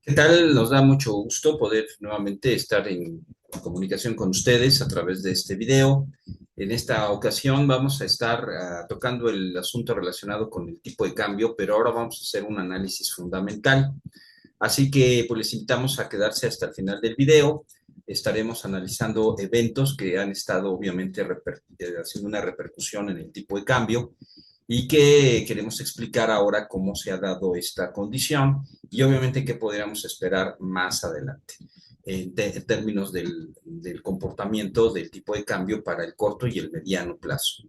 ¿Qué tal? Nos da mucho gusto poder nuevamente estar en comunicación con ustedes a través de este video. En esta ocasión vamos a estar tocando el asunto relacionado con el tipo de cambio, pero ahora vamos a hacer un análisis fundamental. Así que pues les invitamos a quedarse hasta el final del video. Estaremos analizando eventos que han estado obviamente haciendo una repercusión en el tipo de cambio y que queremos explicar ahora cómo se ha dado esta condición y obviamente qué podríamos esperar más adelante en términos del comportamiento del tipo de cambio para el corto y el mediano plazo.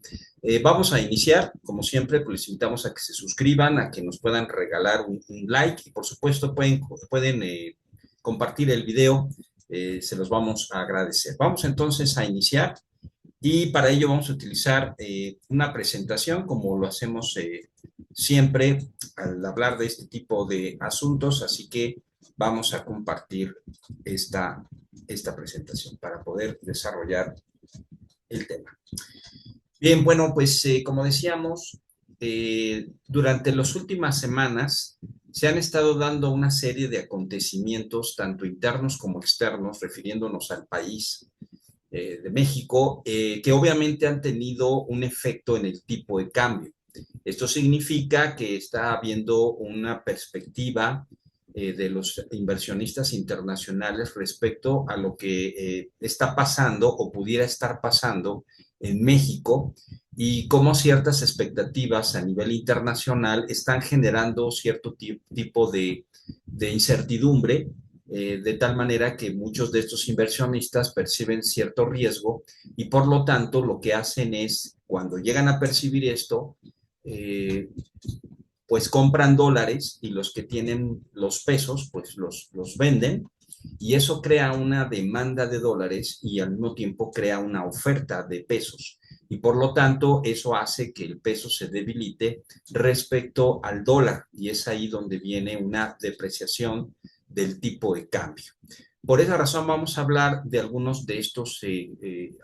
Vamos a iniciar, como siempre, pues les invitamos a que se suscriban, a que nos puedan regalar un like y por supuesto pueden compartir el video, se los vamos a agradecer. Vamos entonces a iniciar. Y para ello vamos a utilizar una presentación como lo hacemos siempre al hablar de este tipo de asuntos, así que vamos a compartir esta, esta presentación para poder desarrollar el tema. Bien, bueno, pues como decíamos, durante las últimas semanas se han estado dando una serie de acontecimientos, tanto internos como externos, refiriéndonos al país de México, que obviamente han tenido un efecto en el tipo de cambio. Esto significa que está habiendo una perspectiva de los inversionistas internacionales respecto a lo que está pasando o pudiera estar pasando en México y cómo ciertas expectativas a nivel internacional están generando cierto tipo de incertidumbre, de tal manera que muchos de estos inversionistas perciben cierto riesgo y por lo tanto lo que hacen es, cuando llegan a percibir esto, eh, pues compran dólares y los que tienen los pesos, pues los venden y eso crea una demanda de dólares y al mismo tiempo crea una oferta de pesos. Y por lo tanto, eso hace que el peso se debilite respecto al dólar y es ahí donde viene una depreciación del tipo de cambio. Por esa razón vamos a hablar de algunos de estos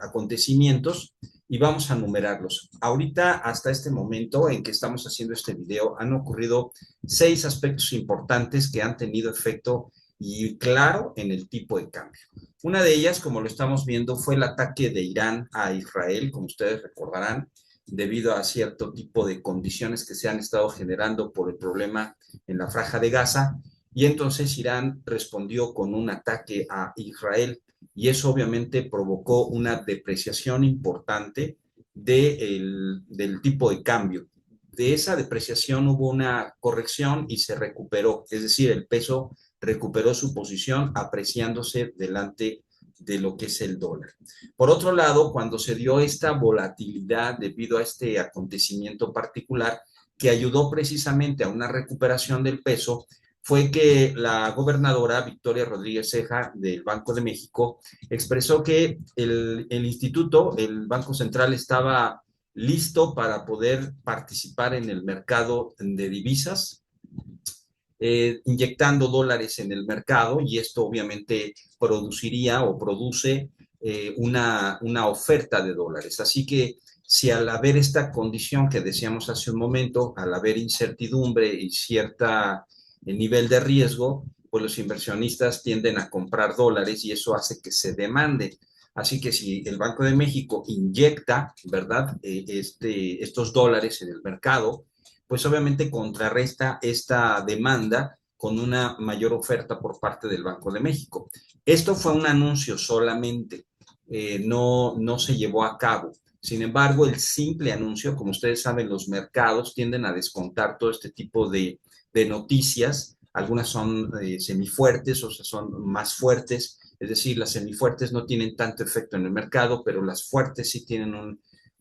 acontecimientos y vamos a numerarlos. Ahorita, hasta este momento en que estamos haciendo este video, han ocurrido 6 aspectos importantes que han tenido efecto y claro en el tipo de cambio. Una de ellas, como lo estamos viendo, fue el ataque de Irán a Israel, como ustedes recordarán, debido a cierto tipo de condiciones que se han estado generando por el problema en la Franja de Gaza. Y entonces Irán respondió con un ataque a Israel y eso obviamente provocó una depreciación importante del tipo de cambio. De esa depreciación hubo una corrección y se recuperó, es decir, el peso recuperó su posición apreciándose delante de lo que es el dólar. Por otro lado, cuando se dio esta volatilidad debido a este acontecimiento particular que ayudó precisamente a una recuperación del peso, fue que la gobernadora Victoria Rodríguez Ceja del Banco de México expresó que el instituto, el Banco Central, estaba listo para poder participar en el mercado de divisas, inyectando dólares en el mercado y esto obviamente produciría o produce una oferta de dólares. Así que si al haber esta condición que decíamos hace un momento, al haber incertidumbre y cierta nivel de riesgo, pues los inversionistas tienden a comprar dólares y eso hace que se demande. Así que si el Banco de México inyecta, ¿verdad?, estos dólares en el mercado, pues obviamente contrarresta esta demanda con una mayor oferta por parte del Banco de México. Esto fue un anuncio solamente, no se llevó a cabo. Sin embargo, el simple anuncio, como ustedes saben, los mercados tienden a descontar todo este tipo de noticias. Algunas son semifuertes, o sea, son más fuertes. Es decir, las semifuertes no tienen tanto efecto en el mercado, pero las fuertes sí tienen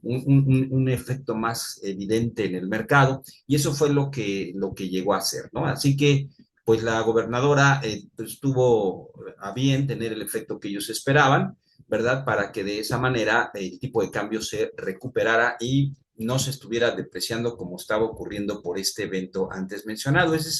un efecto más evidente en el mercado y eso fue lo que llegó a hacer, ¿no? Así que, pues la gobernadora pues, tuvo a bien tener el efecto que ellos esperaban, ¿verdad? Para que de esa manera el tipo de cambio se recuperara y no se estuviera depreciando como estaba ocurriendo por este evento antes mencionado. Ese es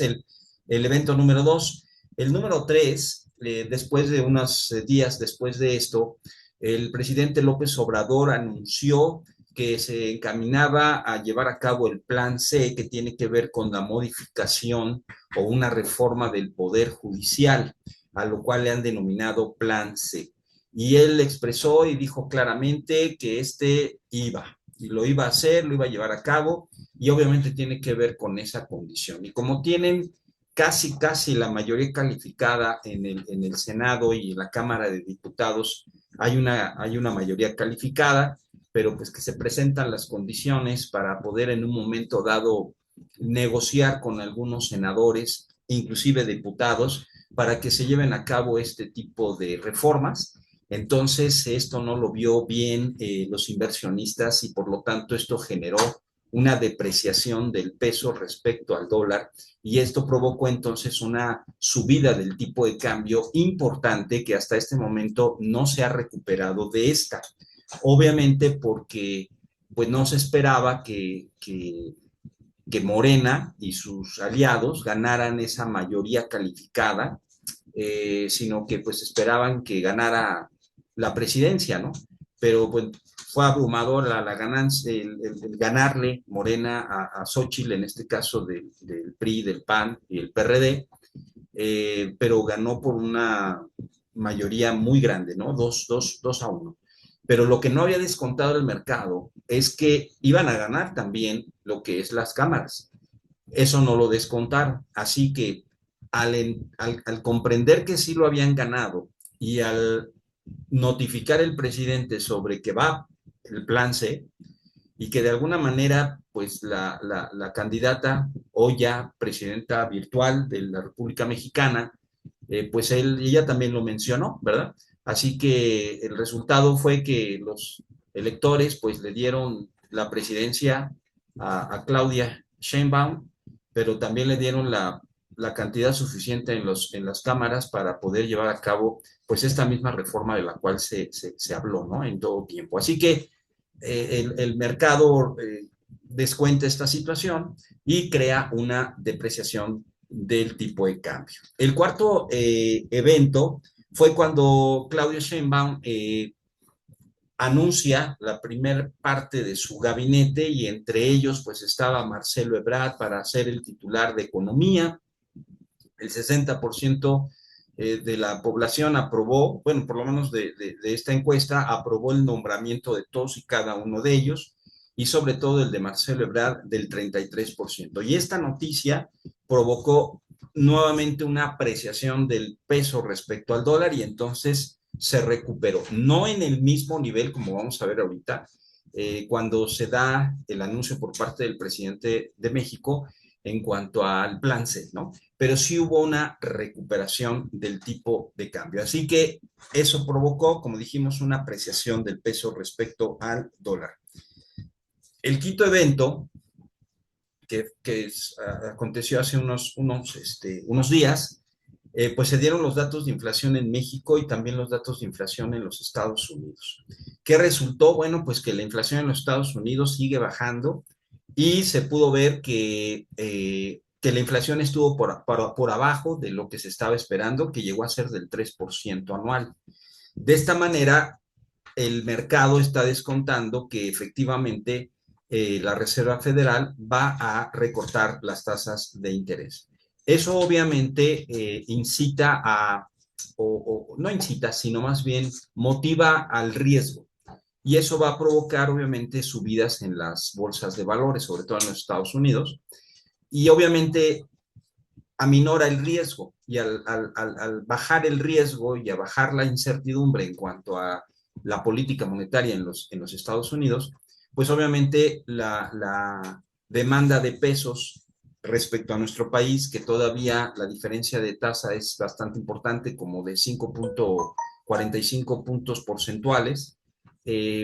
el evento número 2. El número 3, después de unos días después de esto, el presidente López Obrador anunció que se encaminaba a llevar a cabo el Plan C, que tiene que ver con la modificación o una reforma del Poder Judicial, a lo cual le han denominado Plan C. Y él expresó y dijo claramente que y lo iba a hacer, lo iba a llevar a cabo, y obviamente tiene que ver con esa condición. Y como tienen casi la mayoría calificada en el Senado y en la Cámara de Diputados, hay una mayoría calificada, pero pues que se presentan las condiciones para poder en un momento dado negociar con algunos senadores, inclusive diputados, para que se lleven a cabo este tipo de reformas. Entonces, esto no lo vio bien los inversionistas y por lo tanto esto generó una depreciación del peso respecto al dólar, y esto provocó entonces una subida del tipo de cambio importante que hasta este momento no se ha recuperado de esta. Obviamente porque pues no se esperaba que Morena y sus aliados ganaran esa mayoría calificada, sino que pues esperaban que ganara la presidencia, ¿no? Pero pues fue abrumador la ganancia, el ganarle Morena a Xochitl, en este caso del PRI, del PAN y el PRD, pero ganó por una mayoría muy grande, ¿no? 2-1. Pero lo que no había descontado el mercado es que iban a ganar también lo que es las cámaras. Eso no lo descontaron. Así que al comprender que sí lo habían ganado y al notificar el presidente sobre que va el plan C, y que de alguna manera, pues la candidata, hoy ya presidenta virtual de la República Mexicana, pues ella también lo mencionó, ¿verdad? Así que el resultado fue que los electores pues le dieron la presidencia a Claudia Sheinbaum, pero también le dieron la cantidad suficiente en las cámaras para poder llevar a cabo pues esta misma reforma de la cual se habló, ¿no? En todo tiempo. Así que el mercado descuenta esta situación y crea una depreciación del tipo de cambio. El cuarto evento fue cuando Claudio Sheinbaum anuncia la primera parte de su gabinete, y entre ellos pues estaba Marcelo Ebrard para ser el titular de Economía. El 60% de la población aprobó, bueno, por lo menos de esta encuesta, aprobó el nombramiento de todos y cada uno de ellos, y sobre todo el de Marcelo Ebrard del 33%. Y esta noticia provocó nuevamente una apreciación del peso respecto al dólar, y entonces se recuperó, no en el mismo nivel como vamos a ver ahorita, cuando se da el anuncio por parte del presidente de México en cuanto al plan C, ¿no? Pero sí hubo una recuperación del tipo de cambio. Así que eso provocó, como dijimos, una apreciación del peso respecto al dólar. El quinto evento aconteció hace unos días, pues se dieron los datos de inflación en México y también los datos de inflación en los Estados Unidos. ¿Qué resultó? Bueno, pues que la inflación en los Estados Unidos sigue bajando, y se pudo ver que la inflación estuvo por abajo de lo que se estaba esperando, que llegó a ser del 3% anual. De esta manera, el mercado está descontando que efectivamente la Reserva Federal va a recortar las tasas de interés. Eso obviamente incita o no incita, sino más bien motiva al riesgo. Y eso va a provocar obviamente subidas en las bolsas de valores, sobre todo en los Estados Unidos, y obviamente aminora el riesgo, y al bajar el riesgo y a bajar la incertidumbre en cuanto a la política monetaria en los Estados Unidos, pues obviamente la demanda de pesos respecto a nuestro país, que todavía la diferencia de tasa es bastante importante, como de 5.45 puntos porcentuales,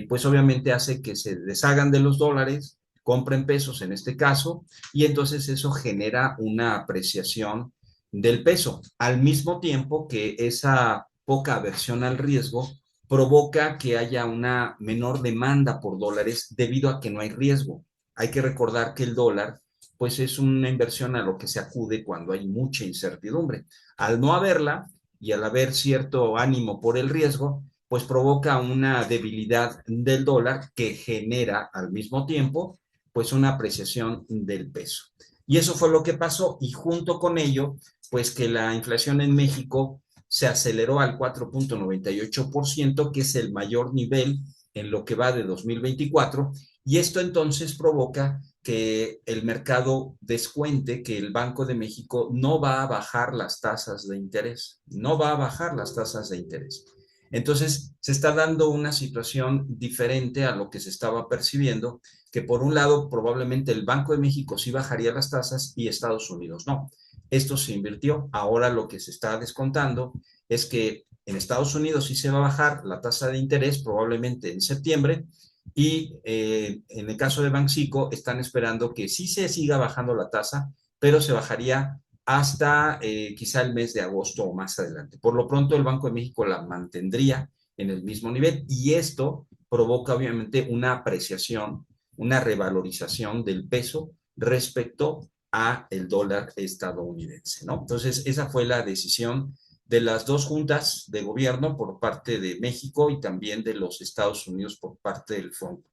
pues obviamente hace que se deshagan de los dólares, compren pesos en este caso, y entonces eso genera una apreciación del peso, al mismo tiempo que esa poca aversión al riesgo provoca que haya una menor demanda por dólares debido a que no hay riesgo. Hay que recordar que el dólar pues es una inversión a lo que se acude cuando hay mucha incertidumbre. Al no haberla y al haber cierto ánimo por el riesgo, pues provoca una debilidad del dólar que genera al mismo tiempo pues una apreciación del peso. Y eso fue lo que pasó y junto con ello, pues que la inflación en México se aceleró al 4.98%, que es el mayor nivel en lo que va de 2024, y esto entonces provoca que el mercado descuente que el Banco de México no va a bajar las tasas de interés, no va a bajar las tasas de interés. Entonces, se está dando una situación diferente a lo que se estaba percibiendo, que por un lado probablemente el Banco de México sí bajaría las tasas y Estados Unidos no. Esto se invirtió. Ahora lo que se está descontando es que en Estados Unidos sí se va a bajar la tasa de interés probablemente en septiembre y en el caso de Banxico están esperando que sí se siga bajando la tasa, pero se bajaría hasta quizá el mes de agosto o más adelante. Por lo pronto, el Banco de México la mantendría en el mismo nivel y esto provoca obviamente una apreciación, una revalorización del peso respecto a el dólar estadounidense, ¿no? Entonces, esa fue la decisión de las dos juntas de gobierno por parte de México y también de los Estados Unidos por parte del fondo.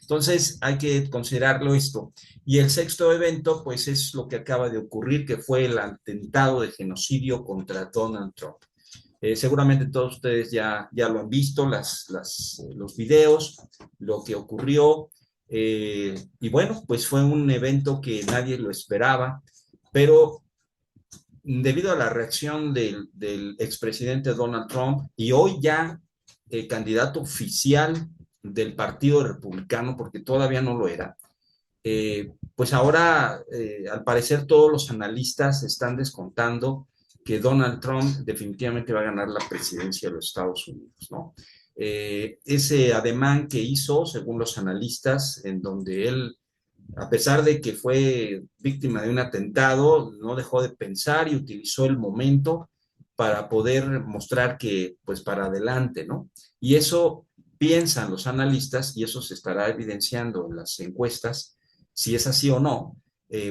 Entonces, hay que considerarlo esto. Y el sexto evento, pues es lo que acaba de ocurrir, que fue el atentado de genocidio contra Donald Trump. Seguramente todos ustedes ya lo han visto, los videos, lo que ocurrió. Y bueno, pues fue un evento que nadie lo esperaba, pero debido a la reacción del expresidente Donald Trump y hoy ya candidato oficial del Partido Republicano, porque todavía no lo era, pues ahora al parecer todos los analistas están descontando que Donald Trump definitivamente va a ganar la presidencia de los Estados Unidos, ¿no? Ese ademán que hizo, según los analistas, en donde él a pesar de que fue víctima de un atentado, no dejó de pensar y utilizó el momento para poder mostrar que, pues, para adelante, ¿no? Y eso piensan los analistas y eso se estará evidenciando en las encuestas, si es así o no,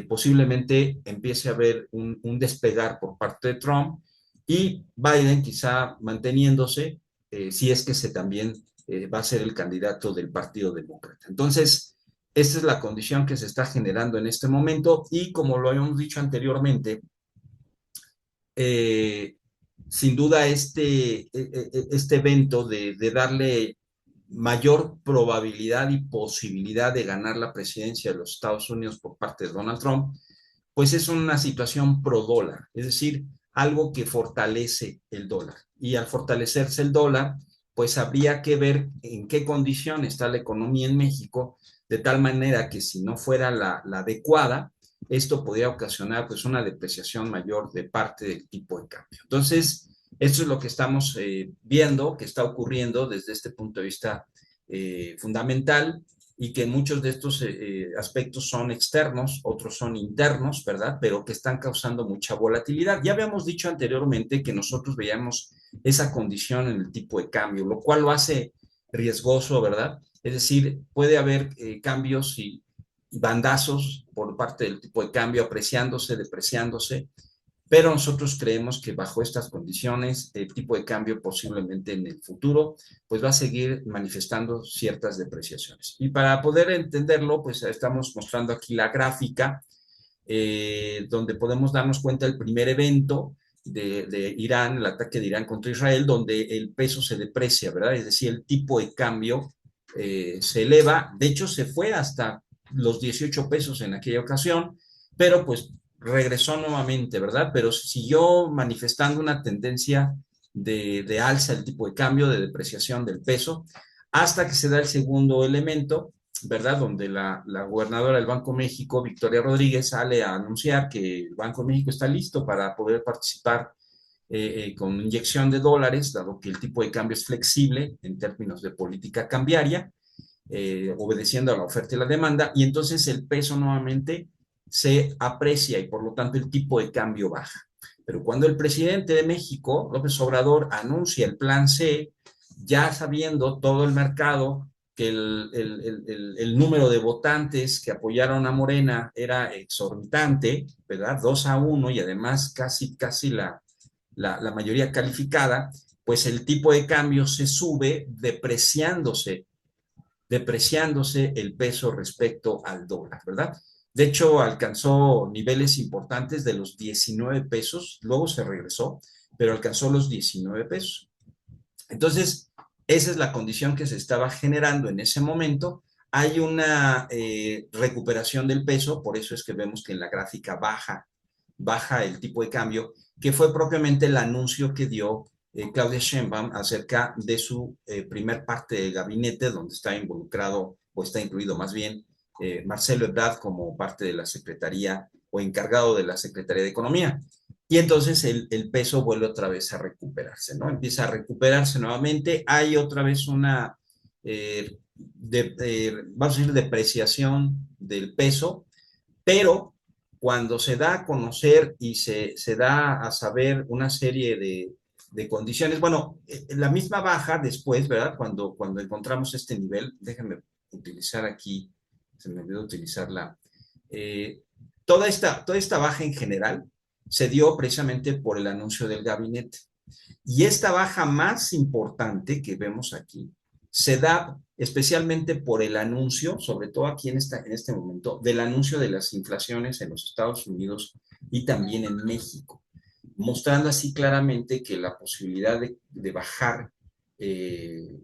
posiblemente empiece a haber un despegar por parte de Trump y Biden quizá manteniéndose, si es que se también va a ser el candidato del Partido Demócrata. Entonces, esta es la condición que se está generando en este momento y como lo habíamos dicho anteriormente, eh, sin duda este evento de darle mayor probabilidad y posibilidad de ganar la presidencia de los Estados Unidos por parte de Donald Trump, pues es una situación pro dólar, es decir, algo que fortalece el dólar. Y al fortalecerse el dólar, pues habría que ver en qué condición está la economía en México, de tal manera que si no fuera la adecuada, esto podría ocasionar pues una depreciación mayor de parte del tipo de cambio. Entonces, esto es lo que estamos viendo que está ocurriendo desde este punto de vista fundamental y que muchos de estos aspectos son externos, otros son internos, ¿verdad? Pero que están causando mucha volatilidad. Ya habíamos dicho anteriormente que nosotros veíamos esa condición en el tipo de cambio, lo cual lo hace riesgoso, ¿verdad? Es decir, puede haber cambios y bandazos por parte del tipo de cambio, apreciándose, depreciándose, pero nosotros creemos que bajo estas condiciones el tipo de cambio posiblemente en el futuro pues va a seguir manifestando ciertas depreciaciones. Y para poder entenderlo, pues estamos mostrando aquí la gráfica donde podemos darnos cuenta del primer evento de Irán, el ataque de Irán contra Israel, donde el peso se deprecia, ¿verdad? Es decir, el tipo de cambio se eleva, de hecho se fue hasta los 18 pesos en aquella ocasión, pero pues regresó nuevamente, ¿verdad? Pero siguió manifestando una tendencia de alza el tipo de cambio, de depreciación del peso, hasta que se da el segundo elemento, ¿verdad? Donde la gobernadora del Banco México, Victoria Rodríguez, sale a anunciar que el Banco México está listo para poder participar con inyección de dólares, dado que el tipo de cambio es flexible en términos de política cambiaria, obedeciendo a la oferta y la demanda, y entonces el peso nuevamente se aprecia y por lo tanto el tipo de cambio baja. Pero cuando el presidente de México, López Obrador, anuncia el plan C, ya sabiendo todo el mercado que el número de votantes que apoyaron a Morena era exorbitante, ¿verdad? 2-1 y además casi la mayoría calificada, pues el tipo de cambio se sube depreciándose el peso respecto al dólar, ¿verdad? De hecho, alcanzó niveles importantes de los 19 pesos, luego se regresó, pero alcanzó los 19 pesos. Entonces, esa es la condición que se estaba generando en ese momento. Hay una recuperación del peso, por eso es que vemos que en la gráfica baja el tipo de cambio, que fue propiamente el anuncio que dio Claudia Sheinbaum acerca de su primer parte de gabinete, donde está involucrado, o está incluido más bien, Marcelo Ebrard como parte de la Secretaría o encargado de la Secretaría de Economía. Y entonces el peso vuelve otra vez a recuperarse, ¿no? Empieza a recuperarse nuevamente. Hay otra vez una, vamos a decir, depreciación del peso, pero cuando se da a conocer y se da a saber una serie de condiciones, bueno, la misma baja después, ¿verdad? Cuando encontramos este nivel, déjenme utilizar aquí, se me olvidó utilizarla, eh, toda esta baja en general se dio precisamente por el anuncio del gabinete. Y esta baja más importante que vemos aquí se da especialmente por el anuncio, sobre todo aquí en este momento, del anuncio de las inflaciones en los Estados Unidos y también en México, mostrando así claramente que la posibilidad de bajar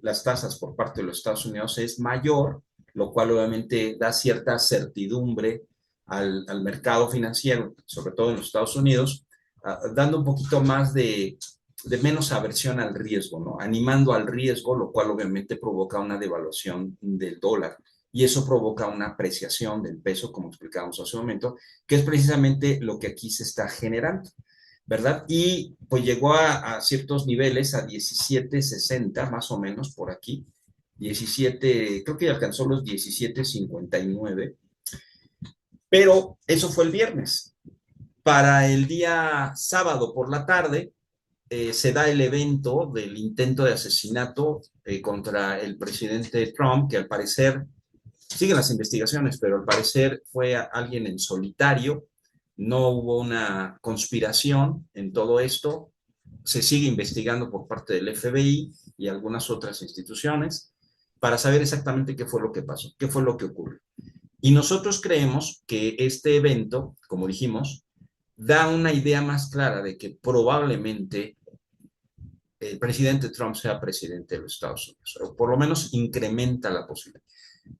las tasas por parte de los Estados Unidos es mayor, lo cual obviamente da cierta certidumbre al mercado financiero, sobre todo en los Estados Unidos, dando un poquito más de menos aversión al riesgo, ¿no? Animando al riesgo, lo cual obviamente provoca una devaluación del dólar. Y eso provoca una apreciación del peso, como explicábamos hace un momento, que es precisamente lo que aquí se está generando, ¿verdad? Y pues llegó a ciertos niveles, a 17.60 más o menos por aquí, 17, creo que alcanzó los 17.59, pero eso fue el viernes. Para el día sábado por la tarde, se da el evento del intento de asesinato contra el presidente Trump, que al parecer, siguen las investigaciones, pero al parecer fue alguien en solitario, no hubo una conspiración en todo esto, se sigue investigando por parte del FBI y algunas otras instituciones para saber exactamente qué fue lo que pasó, qué fue lo que ocurrió. Y nosotros creemos que este evento, como dijimos, da una idea más clara de que probablemente el presidente Trump sea presidente de los Estados Unidos, o por lo menos incrementa la posibilidad.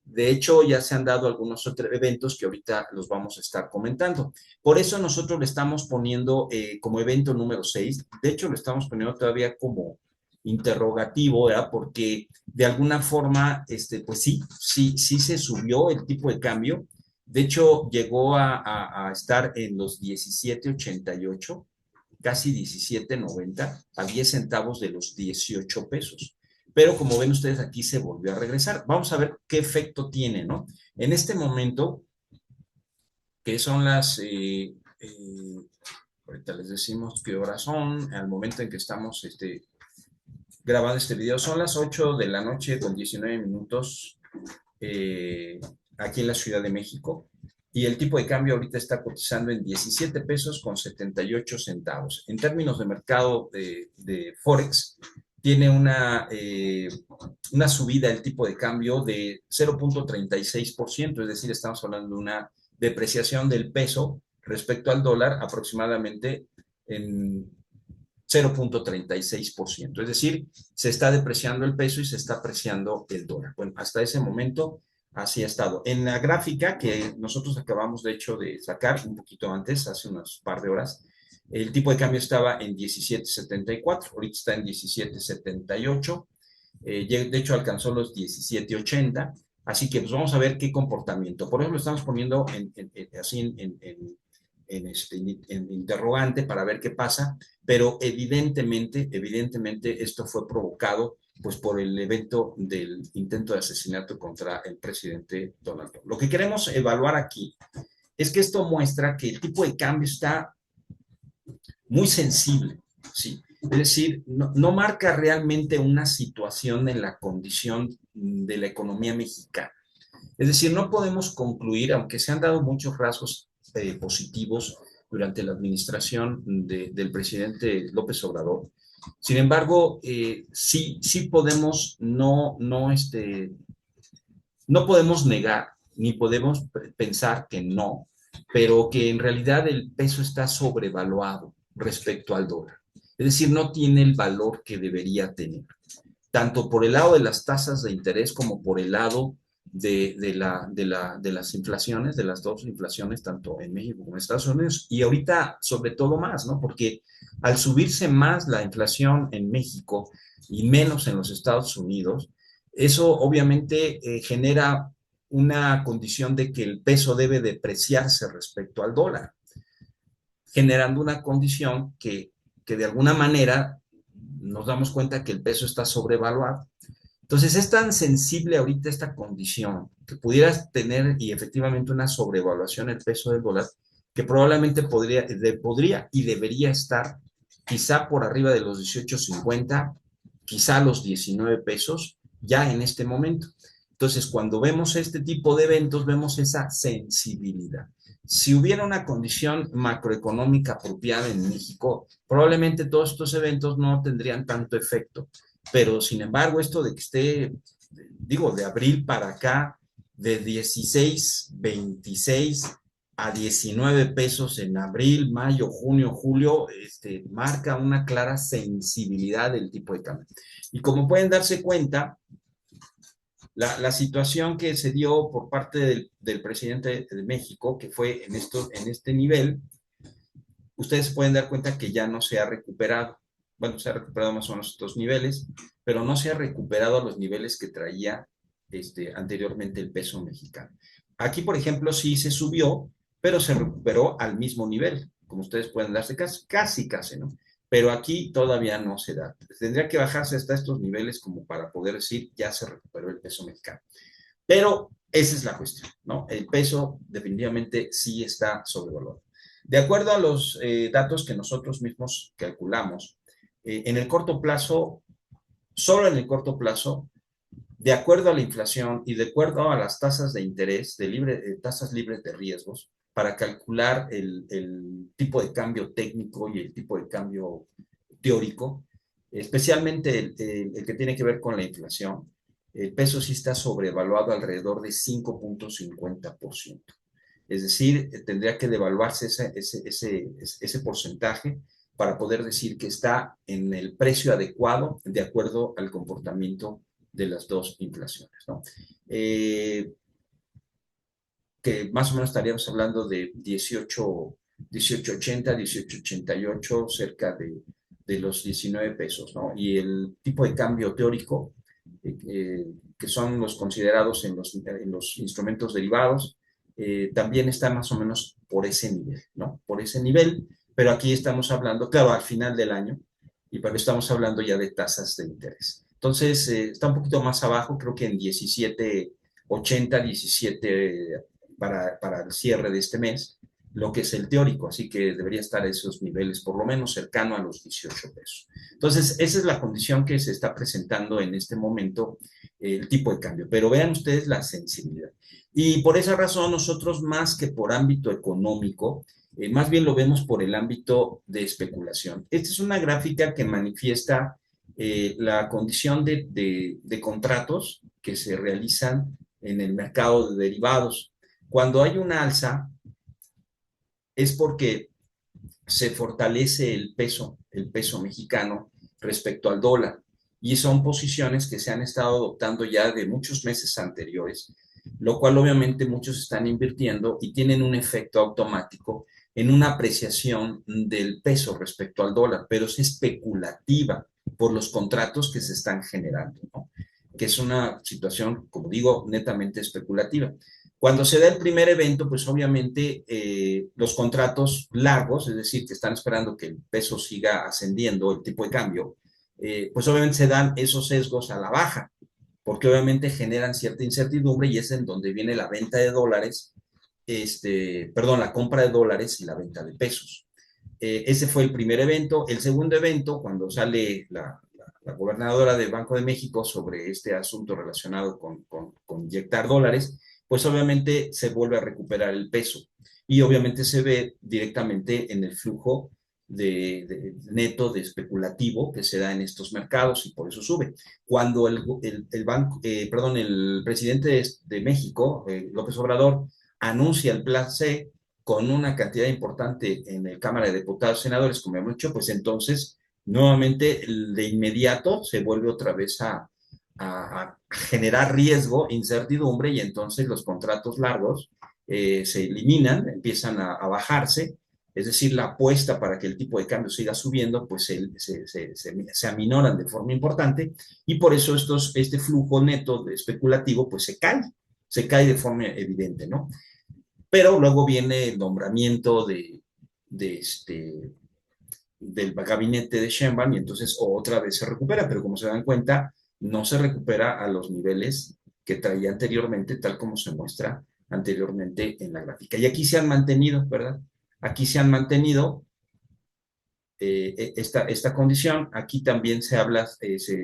De hecho, ya se han dado algunos otros eventos que ahorita los vamos a estar comentando. Por eso nosotros le estamos poniendo como evento número 6. De hecho, lo estamos poniendo todavía como interrogativo, ¿verdad? Porque de alguna forma, pues sí se subió el tipo de cambio. De hecho, llegó a estar en los 17.88, casi 17.90, a 10 centavos de los 18 pesos. Pero como ven ustedes, aquí se volvió a regresar. Vamos a ver qué efecto tiene, ¿no? En este momento, que son ahorita les decimos qué horas son, al momento en que estamos grabando este video, son las 8 de la noche con 19 minutos aquí en la Ciudad de México. Y el tipo de cambio ahorita está cotizando en 17 pesos con 78 centavos. En términos de mercado de Forex, tiene una subida del tipo de cambio de 0.36%, es decir, estamos hablando de una depreciación del peso respecto al dólar aproximadamente en 0.36%. Es decir, se está depreciando el peso y se está apreciando el dólar. Bueno, hasta ese momento así ha estado. En la gráfica que nosotros acabamos de hecho de sacar un poquito antes, hace unos par de horas, el tipo de cambio estaba en 17.74, ahorita está en 17.78, de hecho alcanzó los 17.80, así que pues vamos a ver qué comportamiento. Por ejemplo, estamos poniendo así en interrogante para ver qué pasa, pero evidentemente esto fue provocado pues por el evento del intento de asesinato contra el presidente Donald Trump. Lo que queremos evaluar aquí es que esto muestra que el tipo de cambio está muy sensible, ¿sí? Es decir, no marca realmente una situación en la condición de la economía mexicana. Es decir, no podemos concluir, aunque se han dado muchos rasgos positivos durante la administración del presidente López Obrador, Sin embargo, sí podemos no podemos negar ni podemos pensar que no, pero que en realidad el peso está sobrevaluado respecto al dólar. Es decir, no tiene el valor que debería tener, tanto por el lado de las tasas de interés como por el lado de las inflaciones, de las dos inflaciones, tanto en México como en Estados Unidos, y ahorita sobre todo más, ¿no? Porque al subirse más la inflación en México y menos en los Estados Unidos, eso obviamente genera una condición de que el peso debe depreciarse respecto al dólar, generando una condición que de alguna manera nos damos cuenta que el peso está sobrevaluado. Entonces es tan sensible ahorita esta condición que pudieras tener y efectivamente una sobrevaluación el peso del dólar que probablemente podría y debería estar quizá por arriba de los 18.50, quizá los 19 pesos ya en este momento. Entonces, cuando vemos este tipo de eventos, vemos esa sensibilidad. Si hubiera una condición macroeconómica apropiada en México, probablemente todos estos eventos no tendrían tanto efecto. Pero, sin embargo, esto de que esté, digo, de abril para acá, de 16, 26 a 19 pesos en abril, mayo, junio, julio, marca una clara sensibilidad del tipo de cambio. Y como pueden darse cuenta, la situación que se dio por parte del presidente de México, que fue en este nivel, ustedes pueden dar cuenta que ya no se ha recuperado. Bueno, se ha recuperado más o menos estos niveles, pero no se ha recuperado a los niveles que traía anteriormente el peso mexicano. Aquí, por ejemplo, sí se subió, pero se recuperó al mismo nivel, como ustedes pueden darse casi, ¿no? Pero aquí todavía no se da. Tendría que bajarse hasta estos niveles como para poder decir ya se recuperó el peso mexicano. Pero esa es la cuestión, ¿no? El peso definitivamente sí está sobrevalorado. De acuerdo a los datos que nosotros mismos calculamos, en el corto plazo, solo en el corto plazo, de acuerdo a la inflación y de acuerdo a las tasas de interés, tasas libres de riesgos, para calcular el tipo de cambio técnico y el tipo de cambio teórico, especialmente el que tiene que ver con la inflación, el peso sí está sobrevaluado alrededor de 5.50%. Es decir, tendría que devaluarse ese porcentaje para poder decir que está en el precio adecuado de acuerdo al comportamiento de las dos inflaciones, ¿no? Que más o menos estaríamos hablando de 18.80, 18.88, cerca de los 19 pesos, ¿no? Y el tipo de cambio teórico, que son los considerados en los instrumentos derivados, también está más o menos por ese nivel, ¿no? Por ese nivel, pero aquí estamos hablando, claro, al final del año, y pero estamos hablando ya de tasas de interés. Entonces, está un poquito más abajo, creo que en 17.80, 17 para el cierre de este mes, lo que es el teórico, así que debería estar a esos niveles, por lo menos cercano a los 18 pesos. Entonces, esa es la condición que se está presentando en este momento, el tipo de cambio. Pero vean ustedes la sensibilidad. Y por esa razón, nosotros más que por ámbito económico, más bien lo vemos por el ámbito de especulación. Esta es una gráfica que manifiesta la condición de contratos que se realizan en el mercado de derivados. Cuando hay una alza, es porque se fortalece el peso mexicano respecto al dólar. Y son posiciones que se han estado adoptando ya de muchos meses anteriores, lo cual obviamente muchos están invirtiendo y tienen un efecto automático en una apreciación del peso respecto al dólar, pero es especulativa por los contratos que se están generando, ¿no? Que es una situación, como digo, netamente especulativa. Cuando se da el primer evento, pues obviamente los contratos largos, es decir, que están esperando que el peso siga ascendiendo, el tipo de cambio, pues obviamente se dan esos sesgos a la baja, porque obviamente generan cierta incertidumbre y es en donde viene la venta de dólares, perdón, la compra de dólares y la venta de pesos. Ese fue el primer evento. El segundo evento, cuando sale la gobernadora del Banco de México sobre este asunto relacionado con inyectar dólares, pues obviamente se vuelve a recuperar el peso y obviamente se ve directamente en el flujo neto de especulativo que se da en estos mercados y por eso sube. Cuando perdón, el presidente de México, López Obrador, anuncia el plan C con una cantidad importante en la Cámara de Diputados y Senadores, como hemos dicho, pues entonces nuevamente de inmediato se vuelve otra vez a generar riesgo, incertidumbre, y entonces los contratos largos se eliminan, empiezan a bajarse, es decir, la apuesta para que el tipo de cambio siga subiendo, pues se aminoran de forma importante, y por eso este flujo neto de especulativo pues se cae de forma evidente, ¿no? Pero luego viene el nombramiento del gabinete de Sheinbaum y entonces otra vez se recupera, pero como se dan cuenta, no se recupera a los niveles que traía anteriormente, tal como se muestra anteriormente en la gráfica. Y aquí se han mantenido, ¿verdad? Aquí se han mantenido esta condición. Aquí también se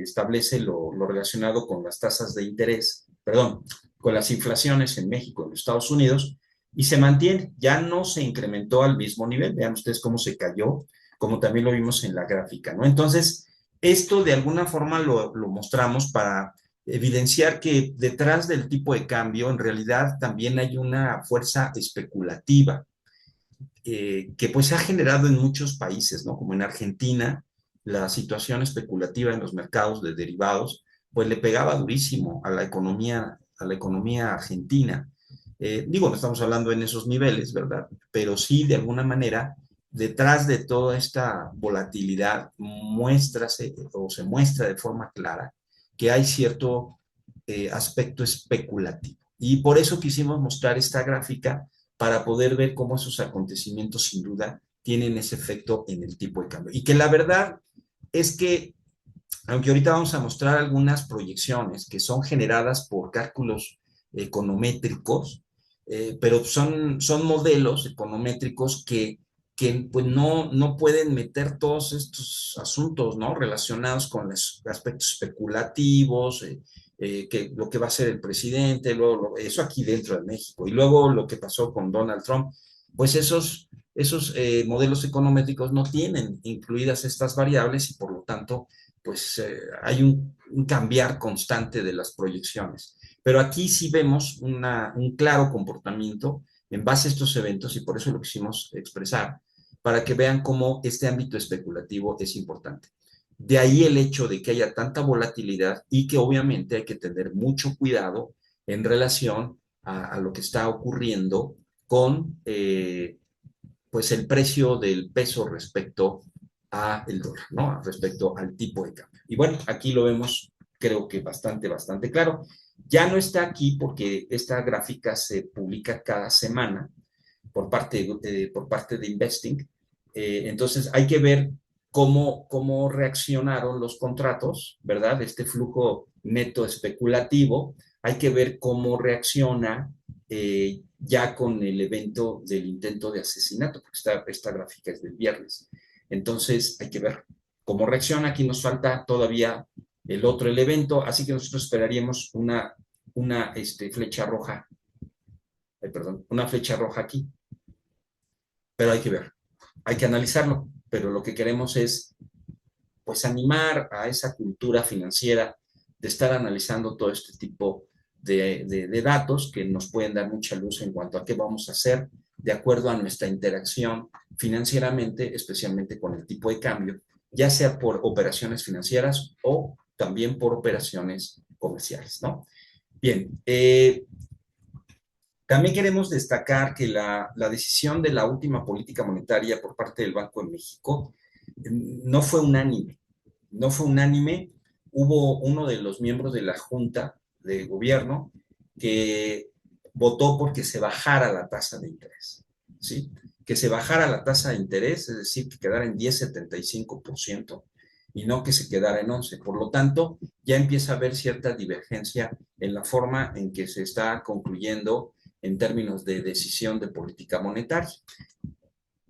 establece lo relacionado con las tasas de interés, perdón, con las inflaciones en México y en Estados Unidos, y se mantiene, ya no se incrementó al mismo nivel. Vean ustedes cómo se cayó, como también lo vimos en la gráfica, ¿no? Entonces, esto de alguna forma lo mostramos para evidenciar que detrás del tipo de cambio en realidad también hay una fuerza especulativa que pues se ha generado en muchos países, ¿no? Como en Argentina, la situación especulativa en los mercados de derivados, pues le pegaba durísimo a la economía argentina. Digo, no estamos hablando en esos niveles, ¿verdad? Pero sí, de alguna manera, detrás de toda esta volatilidad, muéstrase o se muestra de forma clara que hay cierto aspecto especulativo. Y por eso quisimos mostrar esta gráfica para poder ver cómo esos acontecimientos sin duda tienen ese efecto en el tipo de cambio. Y que la verdad es que, aunque ahorita vamos a mostrar algunas proyecciones que son generadas por cálculos econométricos, pero son modelos econométricos que pues no pueden meter todos estos asuntos, ¿no? Relacionados con los aspectos especulativos, que lo que va a hacer el presidente, luego eso aquí dentro de México, y luego lo que pasó con Donald Trump, pues esos modelos econométricos no tienen incluidas estas variables y por lo tanto, pues hay un cambiar constante de las proyecciones. Pero aquí sí vemos un claro comportamiento en base a estos eventos y por eso lo quisimos expresar, para que vean cómo este ámbito especulativo es importante. De ahí el hecho de que haya tanta volatilidad y que obviamente hay que tener mucho cuidado en relación a lo que está ocurriendo con pues el precio del peso respecto a el dólar, ¿no? Respecto al tipo de cambio. Y bueno, aquí lo vemos, creo que bastante claro. Ya no está aquí porque esta gráfica se publica cada semana por parte de Investing. Entonces hay que ver cómo reaccionaron los contratos, ¿verdad? Este flujo neto especulativo. Hay que ver cómo reacciona ya con el evento del intento de asesinato, porque esta gráfica es del viernes. Entonces hay que ver cómo reacciona. Aquí nos falta todavía el evento, así que nosotros esperaríamos una flecha roja, perdón, una flecha roja aquí, pero hay que ver, hay que analizarlo, pero lo que queremos es pues animar a esa cultura financiera de estar analizando todo este tipo de datos que nos pueden dar mucha luz en cuanto a qué vamos a hacer de acuerdo a nuestra interacción financieramente, especialmente con el tipo de cambio, ya sea por operaciones financieras o también por operaciones comerciales, ¿no? Bien, también queremos destacar que la decisión de la última política monetaria por parte del Banco de México no fue unánime. No fue unánime. Hubo uno de los miembros de la Junta de Gobierno que votó porque se bajara la tasa de interés, ¿sí? Que se bajara la tasa de interés, es decir, que quedara en 10,75% y no que se quedara en 11. Por lo tanto, ya empieza a haber cierta divergencia en la forma en que se está concluyendo en términos de decisión de política monetaria,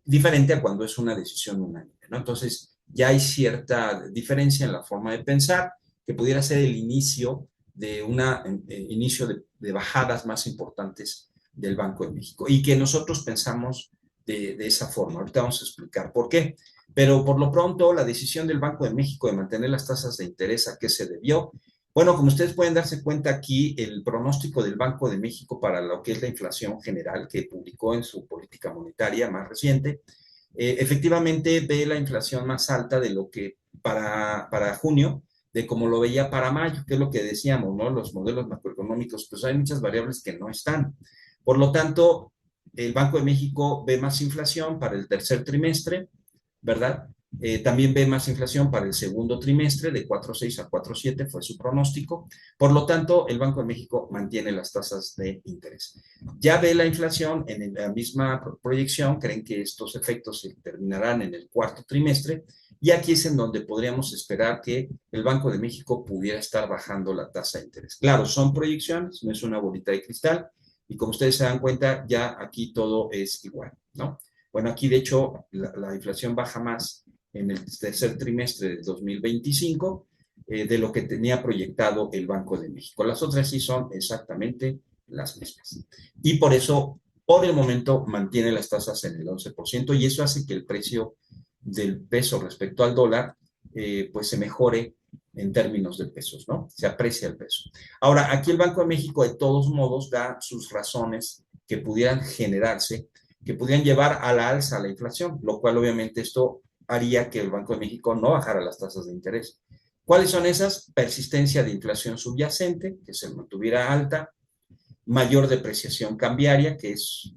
diferente a cuando es una decisión unánime, ¿no? Entonces, ya hay cierta diferencia en la forma de pensar que pudiera ser el inicio de inicio de bajadas más importantes del Banco de México y que nosotros pensamos de esa forma. Ahorita vamos a explicar por qué. Pero por lo pronto, la decisión del Banco de México de mantener las tasas de interés, ¿a qué se debió? Bueno, como ustedes pueden darse cuenta aquí, el pronóstico del Banco de México para lo que es la inflación general que publicó en su política monetaria más reciente, efectivamente ve la inflación más alta de lo que para junio, de como lo veía para mayo, que es lo que decíamos, ¿no? Los modelos macroeconómicos, pues hay muchas variables que no están. Por lo tanto, el Banco de México ve más inflación para el tercer trimestre, ¿verdad? También ve más inflación para el segundo trimestre, de 4,6 a 4,7 fue su pronóstico. Por lo tanto, el Banco de México mantiene las tasas de interés. Ya ve la inflación en la misma proyección, creen que estos efectos se terminarán en el cuarto trimestre, y aquí es en donde podríamos esperar que el Banco de México pudiera estar bajando la tasa de interés. Claro, son proyecciones, no es una bolita de cristal, y como ustedes se dan cuenta, ya aquí todo es igual, ¿no? Bueno, aquí de hecho la inflación baja más en el tercer trimestre de 2025 de lo que tenía proyectado el Banco de México. Las otras sí son exactamente las mismas. Y por eso, por el momento, mantiene las tasas en el 11% y eso hace que el precio del peso respecto al dólar pues se mejore en términos de pesos, ¿no? Se aprecia el peso. Ahora, aquí el Banco de México de todos modos da sus razones que pudieran generarse, que pudieran llevar a la alza la inflación, lo cual obviamente esto haría que el Banco de México no bajara las tasas de interés. ¿Cuáles son esas? Persistencia de inflación subyacente, que se mantuviera alta, mayor depreciación cambiaria, que es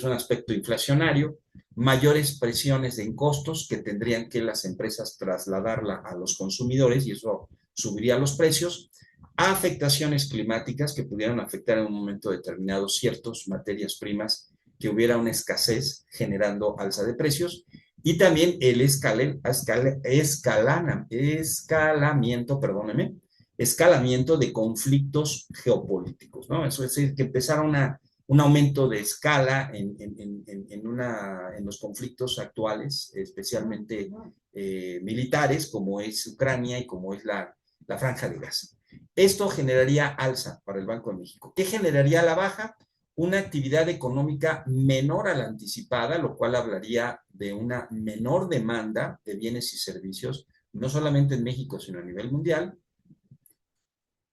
un aspecto inflacionario, mayores presiones en costos que tendrían que las empresas trasladarla a los consumidores y eso subiría los precios, afectaciones climáticas que pudieran afectar en un momento determinado ciertas materias primas, que hubiera una escasez generando alza de precios, y también el escalamiento, perdóneme, escalamiento de conflictos geopolíticos, ¿no? Eso es decir, que empezara un aumento de escala en los conflictos actuales, especialmente militares, como es Ucrania y como es la Franja de Gaza. Esto generaría alza para el Banco de México. ¿Qué generaría la baja? Una actividad económica menor a la anticipada, lo cual hablaría de una menor demanda de bienes y servicios, no solamente en México, sino a nivel mundial,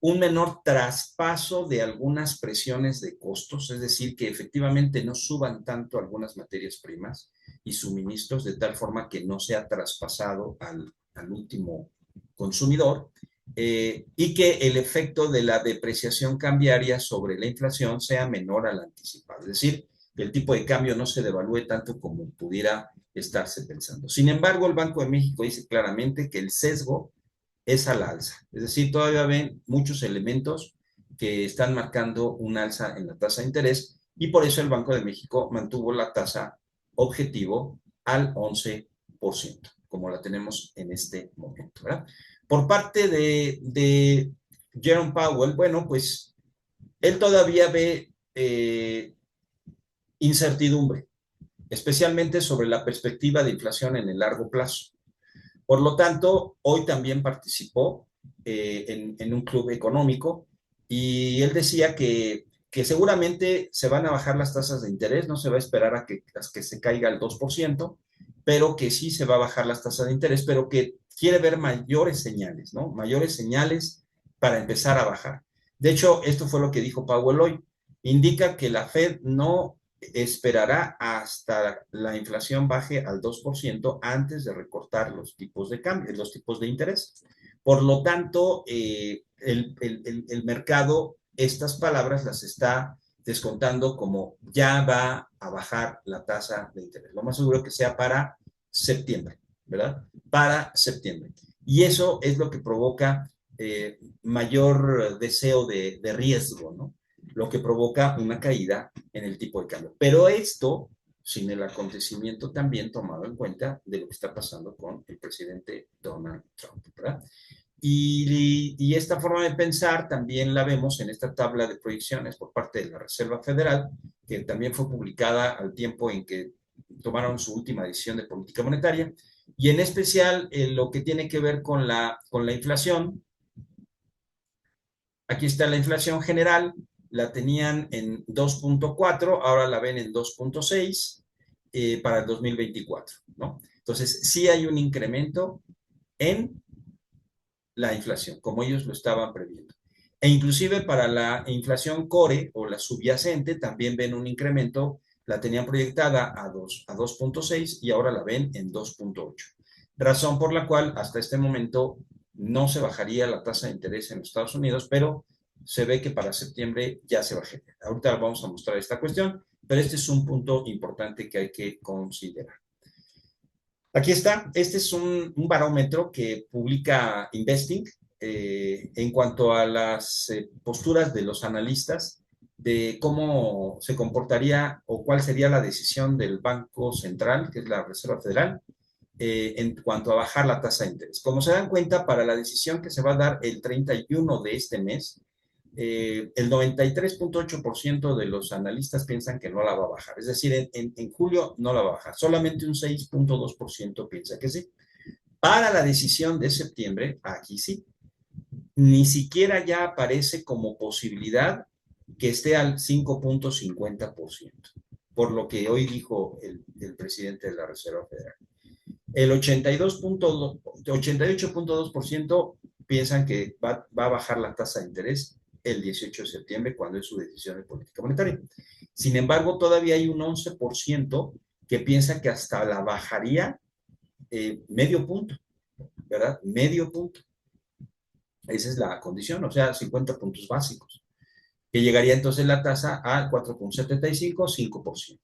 un menor traspaso de algunas presiones de costos, es decir, que efectivamente no suban tanto algunas materias primas y suministros de tal forma que no sea traspasado al último consumidor, y que el efecto de la depreciación cambiaria sobre la inflación sea menor al anticipado, es decir, que el tipo de cambio no se devalúe tanto como pudiera estarse pensando. Sin embargo, el Banco de México dice claramente que el sesgo es al alza. Es decir, todavía ven muchos elementos que están marcando un alza en la tasa de interés y por eso el Banco de México mantuvo la tasa objetivo al 11%, como la tenemos en este momento, ¿verdad? Por parte de Jerome Powell, bueno, pues él todavía ve incertidumbre, especialmente sobre la perspectiva de inflación en el largo plazo. Por lo tanto, hoy también participó en un club económico y él decía que seguramente se van a bajar las tasas de interés, no se va a esperar a que se caiga el 2%, pero que sí se va a bajar las tasas de interés, pero que quiere ver mayores señales, ¿no? Mayores señales para empezar a bajar. De hecho, esto fue lo que dijo Powell hoy. Indica que la Fed no esperará hasta la inflación baje al 2% antes de recortar los tipos de cambio, los tipos de interés. Por lo tanto, el mercado estas palabras las está descontando como ya va a bajar la tasa de interés. Lo más seguro que sea para septiembre, ¿verdad? Para septiembre. Y eso es lo que provoca mayor deseo de riesgo, ¿no? Lo que provoca una caída en el tipo de cambio. Pero esto sin el acontecimiento también tomado en cuenta de lo que está pasando con el presidente Donald Trump, ¿verdad? Y esta forma de pensar también la vemos en esta tabla de proyecciones por parte de la Reserva Federal, que también fue publicada al tiempo en que tomaron su última decisión de política monetaria, y en especial lo que tiene que ver con la inflación. Aquí está la inflación general, la tenían en 2,4, ahora la ven en 2,6, para el 2024, ¿no? Entonces, sí hay un incremento en la inflación, como ellos lo estaban previendo. E inclusive para la inflación core o la subyacente también ven un incremento, la tenían proyectada a 2.6 y ahora la ven en 2.8. Razón por la cual hasta este momento no se bajaría la tasa de interés en los Estados Unidos, pero se ve que para septiembre ya se bajaría. Ahorita vamos a mostrar esta cuestión, pero este es un punto importante que hay que considerar. Aquí está, este es un barómetro que publica Investing en cuanto a las posturas de los analistas de cómo se comportaría o cuál sería la decisión del Banco Central, que es la Reserva Federal, en cuanto a bajar la tasa de interés. Como se dan cuenta, para la decisión que se va a dar el 31 de este mes, el 93.8% de los analistas piensan que no la va a bajar. Es decir, en julio no la va a bajar. Solamente un 6.2% piensa que sí. Para la decisión de septiembre, aquí sí. Ni siquiera ya aparece como posibilidad que esté al 5.50%, por lo que hoy dijo el presidente de la Reserva Federal. El 88.2% piensan que va a bajar la tasa de interés el 18 de septiembre, cuando es su decisión de política monetaria. Sin embargo, todavía hay un 11% que piensa que hasta la bajaría medio punto, ¿verdad? Medio punto. Esa es la condición, o sea, 50 puntos básicos, que llegaría entonces la tasa al 4.75, 5%.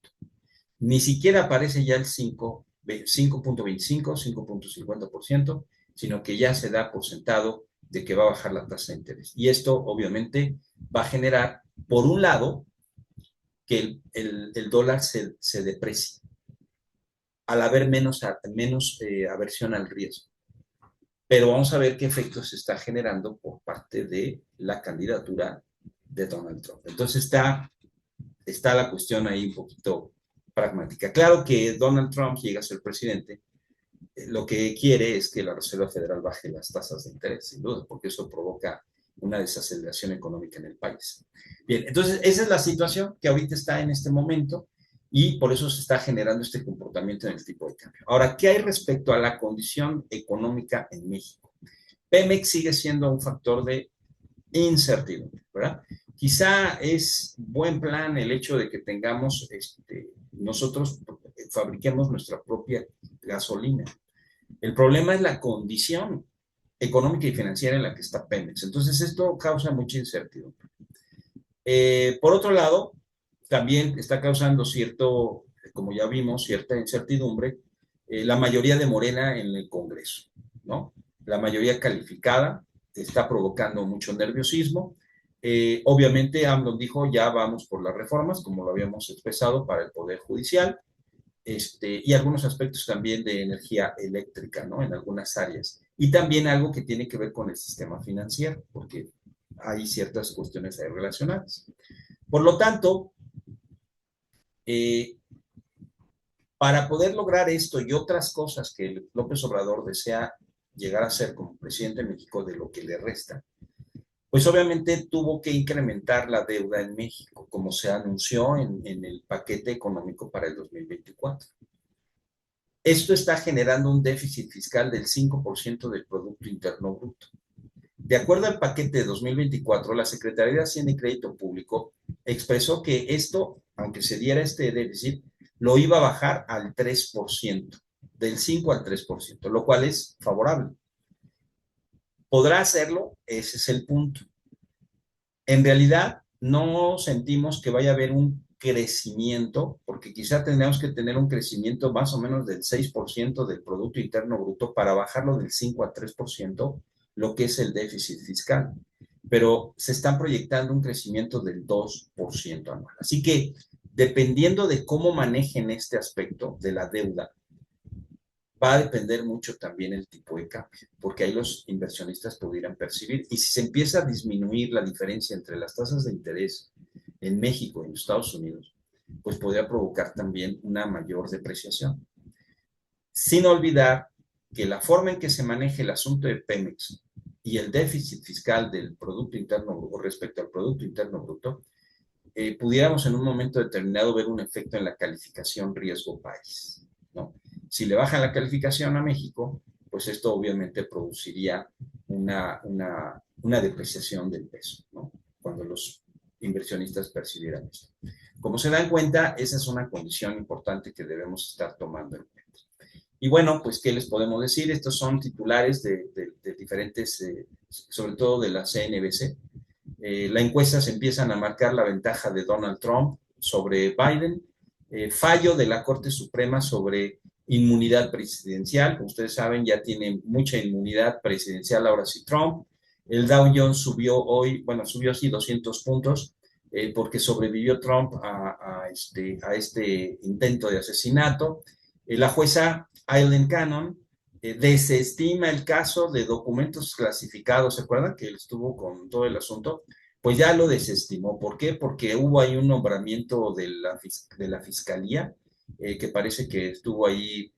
Ni siquiera aparece ya el 5.25, 5.50%, sino que ya se da por sentado de que va a bajar la tasa de interés. Y esto obviamente va a generar, por un lado, que el dólar se deprecie, al haber menos aversión al riesgo. Pero vamos a ver qué efectos se está generando por parte de la candidatura de Donald Trump. Entonces está la cuestión ahí un poquito pragmática. Claro que Donald Trump llega a ser presidente, lo que quiere es que la Reserva Federal baje las tasas de interés, sin duda, porque eso provoca una desaceleración económica en el país. Bien, entonces esa es la situación que ahorita está en este momento y por eso se está generando este comportamiento en el tipo de cambio. Ahora, ¿qué hay respecto a la condición económica en México? Pemex sigue siendo un factor de incertidumbre, ¿verdad? Quizá es buen plan el hecho de que tengamos, nosotros fabriquemos nuestra propia gasolina. El problema es la condición económica y financiera en la que está Pemex. Entonces, esto causa mucha incertidumbre. Por otro lado, también está causando cierto, como ya vimos, cierta incertidumbre la mayoría de Morena en el Congreso, ¿no? La mayoría calificada está provocando mucho nerviosismo. Obviamente, AMLO dijo, ya vamos por las reformas, como lo habíamos expresado, para el Poder Judicial, y algunos aspectos también de energía eléctrica, ¿no? En algunas áreas. Y también algo que tiene que ver con el sistema financiero, porque hay ciertas cuestiones ahí relacionadas. Por lo tanto, eh, para poder lograr esto y otras cosas que López Obrador desea llegar a ser como presidente de México de lo que le resta, pues obviamente tuvo que incrementar la deuda en México, como se anunció en el paquete económico para el 2024. Esto está generando un déficit fiscal del 5% del Producto Interno Bruto. De acuerdo al paquete de 2024, la Secretaría de Hacienda y Crédito Público expresó que esto, aunque se diera este déficit, lo iba a bajar al 3%, del 5 al 3%, lo cual es favorable. ¿Podrá hacerlo? Ese es el punto. En realidad, no sentimos que vaya a haber un crecimiento, porque quizá tendríamos que tener un crecimiento más o menos del 6% del Producto Interno Bruto para bajarlo del 5 al 3%, lo que es el déficit fiscal. Pero se están proyectando un crecimiento del 2% anual. Así que, dependiendo de cómo manejen este aspecto de la deuda, va a depender mucho también el tipo de cambio, porque ahí los inversionistas pudieran percibir. Y si se empieza a disminuir la diferencia entre las tasas de interés en México y en Estados Unidos, pues podría provocar también una mayor depreciación. Sin olvidar que la forma en que se maneja el asunto de Pemex y el déficit fiscal del Producto Interno Bruto respecto al Producto Interno Bruto pudiéramos en un momento determinado ver un efecto en la calificación riesgo país, ¿no? Si le bajan la calificación a México, pues esto obviamente produciría una depreciación del peso, ¿no? Cuando los inversionistas percibieran esto. Como se dan cuenta, esa es una condición importante que debemos estar tomando en cuenta. Y bueno, pues, ¿qué les podemos decir? Estos son titulares de diferentes, sobre todo de la CNBC. La encuesta se empiezan a marcar la ventaja de Donald Trump sobre Biden. Fallo de la Corte Suprema sobre inmunidad presidencial. Como ustedes saben, ya tiene mucha inmunidad presidencial ahora sí Trump. El Dow Jones subió hoy, bueno, subió así 200 puntos, porque sobrevivió Trump a este intento de asesinato. La jueza Aileen Cannon desestima el caso de documentos clasificados. ¿Se acuerdan que él estuvo con todo el asunto? Pues ya lo desestimó. ¿Por qué? Porque hubo ahí un nombramiento de la fiscalía que parece que estuvo ahí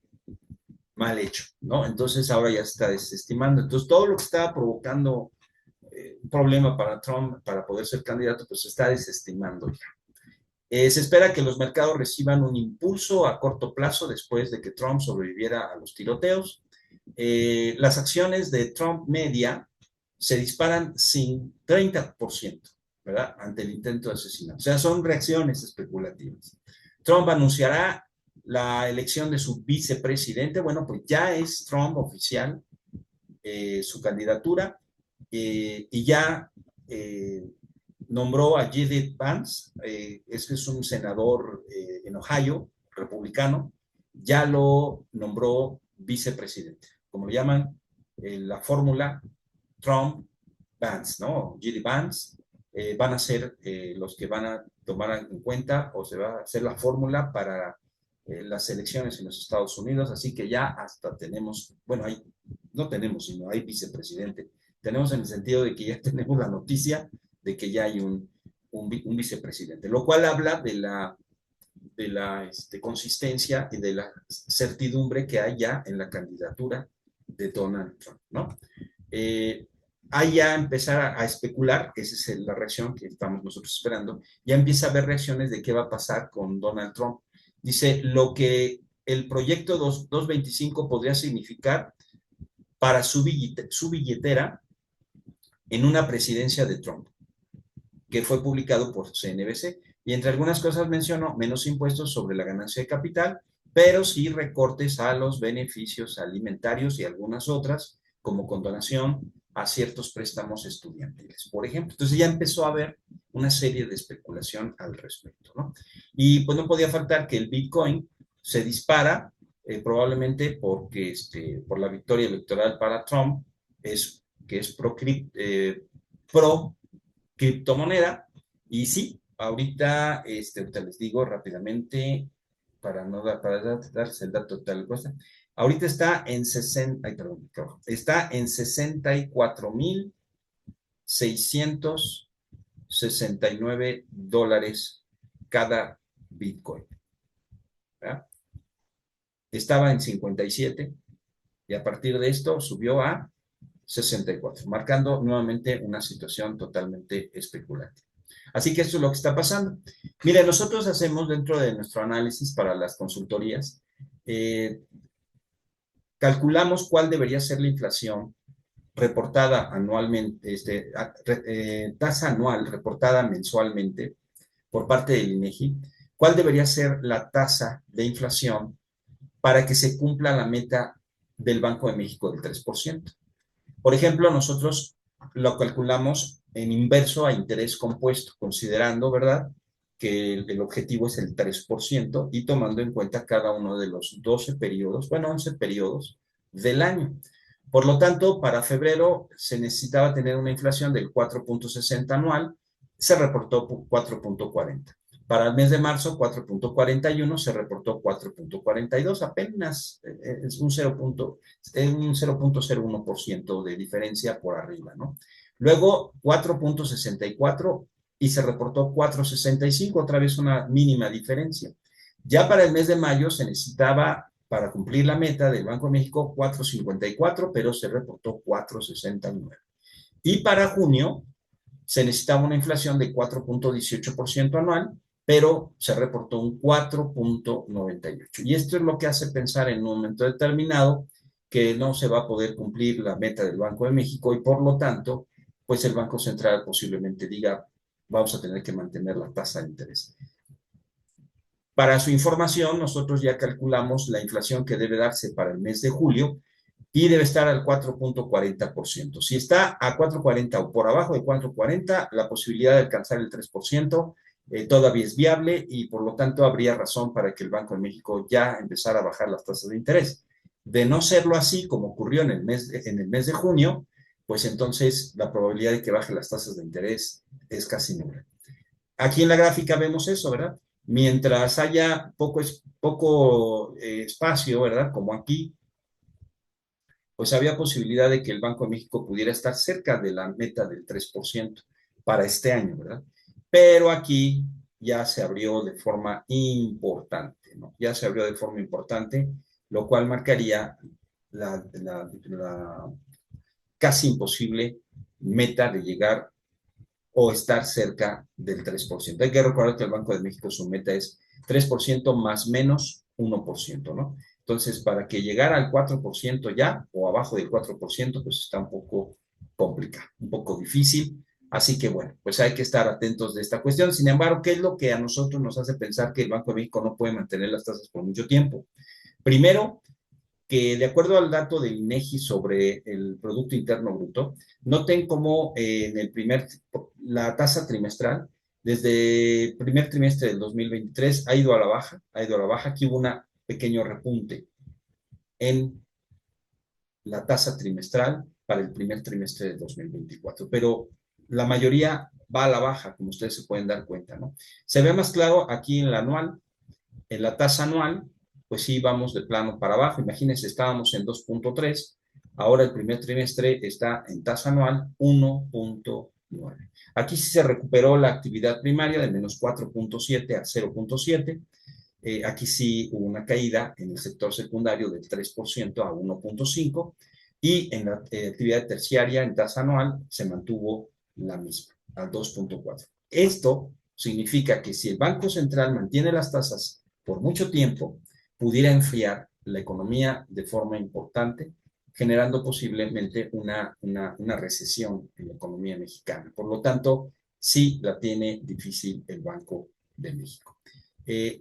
mal hecho, ¿no? Entonces ahora ya se está desestimando. Entonces todo lo que estaba provocando un problema para Trump para poder ser candidato, pues se está desestimando ya. Se espera que los mercados reciban un impulso a corto plazo después de que Trump sobreviviera a los tiroteos. Las acciones de Trump Media se disparan sin 30%, ¿verdad? Ante el intento de asesinato. O sea, son reacciones especulativas. Trump anunciará la elección de su vicepresidente. Bueno, pues ya es Trump oficial su candidatura y ya nombró a J.D. Vance, es un senador en Ohio, republicano, ya lo nombró vicepresidente. Como le llaman, la fórmula Trump-Vance, ¿no? J.D. Vance van a ser los que van a tomar en cuenta o se va a hacer la fórmula para las elecciones en los Estados Unidos, así que ya hasta tenemos, bueno, no tenemos, sino hay vicepresidente. Tenemos en el sentido de que ya tenemos la noticia de que ya hay un vicepresidente, lo cual habla de la consistencia y de la certidumbre que hay ya en la candidatura de Donald Trump, ¿no? Hay ya empezar a especular, esa es la reacción que estamos nosotros esperando, ya empieza a haber reacciones de qué va a pasar con Donald Trump. Dice, lo que el proyecto 225 podría significar para su billetera en una presidencia de Trump, que fue publicado por CNBC. Y entre algunas cosas mencionó menos impuestos sobre la ganancia de capital, pero sí recortes a los beneficios alimentarios y algunas otras, como condonación a ciertos préstamos estudiantiles, por ejemplo. Entonces ya empezó a haber una serie de especulación al respecto, ¿no? Y pues no podía faltar que el Bitcoin se dispara, probablemente porque por la victoria electoral para Trump, que es pro criptomoneda. Y sí, ahorita, ahorita les digo rápidamente, para no darles el dato total, ahorita está en 60, ay, perdón, está en 64,669 dólares cada Bitcoin, ¿verdad? Estaba en 57 y a partir de esto subió a 64, marcando nuevamente una situación totalmente especulativa. Así que esto es lo que está pasando. Mire, nosotros hacemos dentro de nuestro análisis para las consultorías, calculamos cuál debería ser la inflación reportada anualmente, tasa anual reportada mensualmente por parte del INEGI, cuál debería ser la tasa de inflación para que se cumpla la meta del Banco de México del 3%. Por ejemplo, nosotros lo calculamos en inverso a interés compuesto, considerando, ¿verdad?, que el objetivo es el 3% y tomando en cuenta cada uno de los 12 periodos, bueno, 11 periodos del año. Por lo tanto, para febrero se necesitaba tener una inflación del 4,60 anual, se reportó 4,40. Para el mes de marzo, 4,41, se reportó 4,42, apenas es un 0,01% de diferencia por arriba, ¿no? Luego, 4,64 y se reportó 4,65, otra vez una mínima diferencia. Ya para el mes de mayo se necesitaba, para cumplir la meta del Banco de México, 4,54, pero se reportó 4,69. Y para junio se necesitaba una inflación de 4.18% anual, pero se reportó un 4.98. Y esto es lo que hace pensar en un momento determinado que no se va a poder cumplir la meta del Banco de México y por lo tanto, pues el Banco Central posiblemente diga, vamos a tener que mantener la tasa de interés. Para su información, nosotros ya calculamos la inflación que debe darse para el mes de julio y debe estar al 4.40%. Si está a 4.40 o por abajo de 4.40, la posibilidad de alcanzar el 3% todavía es viable y por lo tanto habría razón para que el Banco de México ya empezara a bajar las tasas de interés. De no serlo así, como ocurrió en el mes de junio, pues entonces la probabilidad de que baje las tasas de interés es casi nula. Aquí en la gráfica vemos eso, ¿verdad? Mientras haya poco espacio, ¿verdad? Como aquí, pues había posibilidad de que el Banco de México pudiera estar cerca de la meta del 3% para este año, ¿verdad? Pero aquí ya se abrió de forma importante, ¿no? Ya se abrió de forma importante, lo cual marcaría la casi imposible meta de llegar o estar cerca del 3%. Hay que recordar que el Banco de México su meta es 3% más menos 1%, ¿no? Entonces, para que llegara al 4% ya o abajo del 4%, pues está un poco complicado, un poco difícil. Así que bueno, pues hay que estar atentos de esta cuestión. Sin embargo, ¿qué es lo que a nosotros nos hace pensar que el Banco de México no puede mantener las tasas por mucho tiempo? Primero, que de acuerdo al dato del INEGI sobre el Producto Interno Bruto, noten cómo la tasa trimestral, desde el primer trimestre del 2023 ha ido a la baja, aquí hubo un pequeño repunte en la tasa trimestral para el primer trimestre de 2024, pero la mayoría va a la baja, como ustedes se pueden dar cuenta, ¿no? Se ve más claro aquí en la anual, en la tasa anual, pues sí vamos de plano para abajo. Imagínense, estábamos en 2.3, ahora el primer trimestre está en tasa anual 1.9. Aquí sí se recuperó la actividad primaria de menos 4.7 a 0.7. Aquí sí hubo una caída en el sector secundario del 3% a 1.5 y en la actividad terciaria en tasa anual se mantuvo la misma, a 2.4. Esto significa que si el Banco Central mantiene las tasas por mucho tiempo, pudiera enfriar la economía de forma importante, generando posiblemente una recesión en la economía mexicana. Por lo tanto, sí la tiene difícil el Banco de México.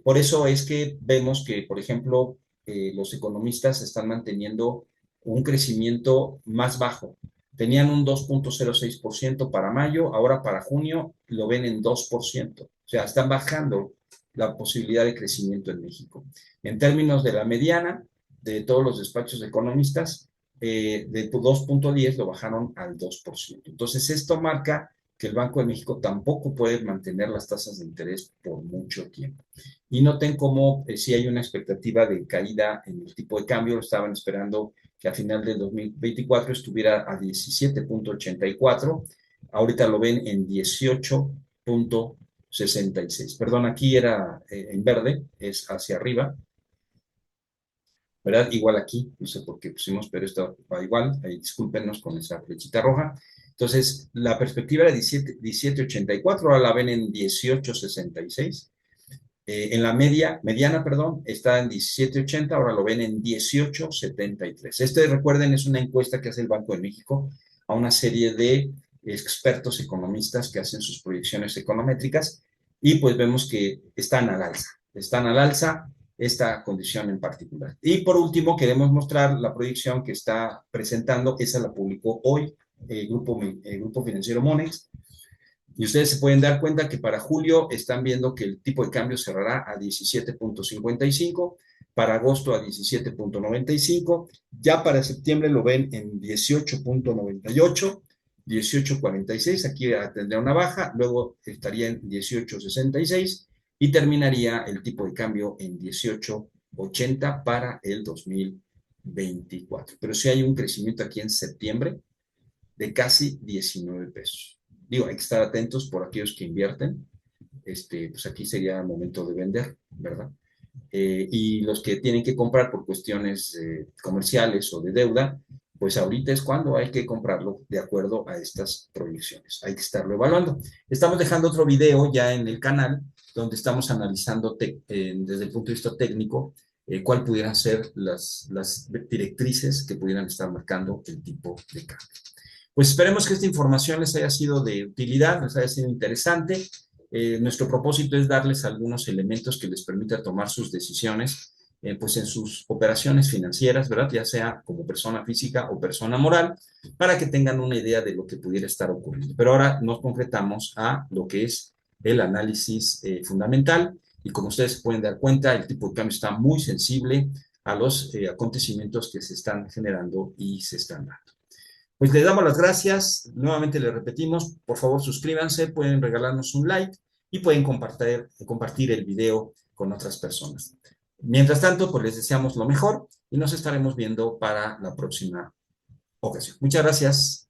Por eso es que vemos que, por ejemplo, los economistas están manteniendo un crecimiento más bajo. Tenían un 2.06% para mayo, ahora para junio lo ven en 2%. O sea, están bajando la posibilidad de crecimiento en México. En términos de la mediana de todos los despachos de economistas, de 2.10 lo bajaron al 2%. Entonces, esto marca que el Banco de México tampoco puede mantener las tasas de interés por mucho tiempo. Y noten cómo si hay una expectativa de caída en el tipo de cambio, lo estaban esperando que a final del 2024 estuviera a 17.84, ahorita lo ven en 18.66. Perdón, aquí era en verde, es hacia arriba, ¿verdad? Igual aquí, no sé por qué pusimos, pero esto va igual, ahí discúlpenos con esa flechita roja. Entonces, la perspectiva era 17.84, ahora la ven en 18.66. En la mediana, perdón, está en 17.80, ahora lo ven en 18.73. Recuerden, es una encuesta que hace el Banco de México a una serie de expertos economistas que hacen sus proyecciones econométricas y pues vemos que están al alza esta condición en particular. Y por último, queremos mostrar la proyección que está presentando, esa la publicó hoy el Grupo Financiero Monex, y ustedes se pueden dar cuenta que para julio están viendo que el tipo de cambio cerrará a 17.55, para agosto a 17.95, ya para septiembre lo ven en 18.98, 18.46, aquí tendría una baja, luego estaría en 18.66 y terminaría el tipo de cambio en 18.80 para el 2024. Pero sí hay un crecimiento aquí en septiembre de casi 19 pesos. Digo, hay que estar atentos por aquellos que invierten. Pues aquí sería el momento de vender, ¿verdad? Y los que tienen que comprar por cuestiones comerciales o de deuda, pues ahorita es cuando hay que comprarlo de acuerdo a estas proyecciones. Hay que estarlo evaluando. Estamos dejando otro video ya en el canal donde estamos analizando desde el punto de vista técnico cuál pudieran ser las directrices que pudieran estar marcando el tipo de cambio. Pues esperemos que esta información les haya sido de utilidad, les haya sido interesante. Nuestro propósito es darles algunos elementos que les permitan tomar sus decisiones pues en sus operaciones financieras, ¿verdad? Ya sea como persona física o persona moral, para que tengan una idea de lo que pudiera estar ocurriendo. Pero ahora nos concretamos a lo que es el análisis fundamental y como ustedes se pueden dar cuenta, el tipo de cambio está muy sensible a los acontecimientos que se están generando y se están dando. Pues les damos las gracias, nuevamente les repetimos, por favor suscríbanse, pueden regalarnos un like y pueden compartir el video con otras personas. Mientras tanto, pues les deseamos lo mejor y nos estaremos viendo para la próxima ocasión. Muchas gracias.